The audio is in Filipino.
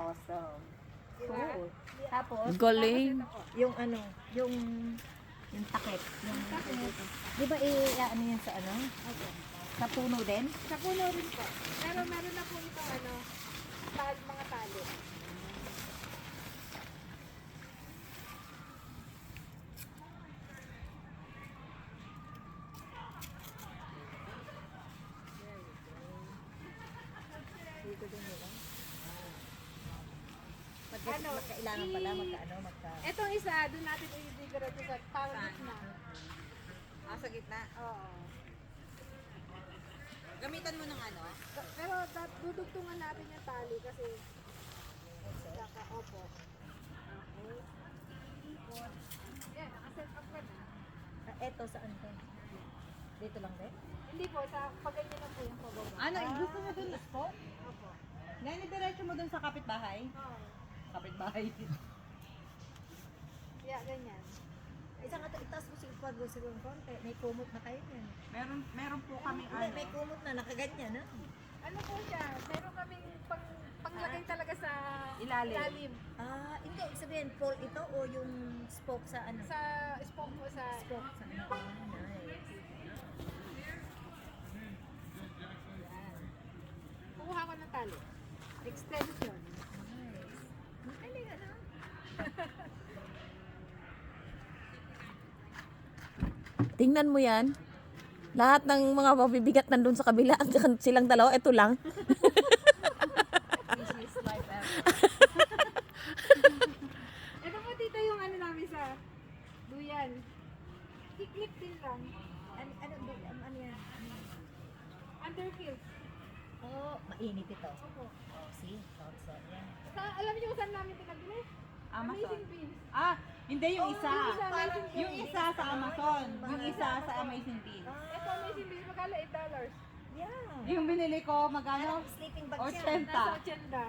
Awesome. Diba? Cool. Tapos, Galing. yung ano, yung takip. Yung Takip. Di ba ano yan sa ano? Okay. Sa puno din? Sa puno rin po. Pero meron na po itong ano, mga tali. Dito din nila. Ano, Magkailangan pala magka. Etong isa, doon natin i-decorate sa parang gitna. Sa gitna. Oo. Gamitan mo ng ano? Pero dudugtungan natin yung tali kasi saka, opo. Okay. Yan, nakaset up ka na. Eto saan to? Dito lang din? Hindi po, sa paganyan na po yung pababa. Ano, gusto mo dun po? Opo. Diretso mo dun sa kapitbahay? Oo. Kapitbahay. Yeah, ganyan. Isang itaas mo siguro ng konti. May kumot na kayo yan. Meron po kaming Hindi, may kumot na nakaganyan na. Ano po siya? Meron kaming panglagay talaga sa Ilalim. Hindi. Ibig sabihin, pole ito o yung spoke sa ano? Sa spoke po sa... Spoke sa ano. Nice. Kukuha ko ng tali. Extension. Nice. Ay, ano? Tingnan mo yan. Lahat ng mga mabibigat nandun sa kabila. Silang dalawa, ito lang. Easiest life ever. Ito po dito yung ano namin sa duyan. I-clip din lang. Ano yan? Underkill. Oh, mainit ito. Opo. Oh, see? Outside yan. Alam niyo kung saan namin pinabili? Amazon. Amazing Beans. Hindi yung isa. Amazing Yung Beans. isa sa Amazon. Yung isa sa Amazing Beans. Ito Amazing Beans. Magkala $8. Yeah. Yung binili ko, magkano? Sleeping bag Or yan. 10. Nasa 80. Ah,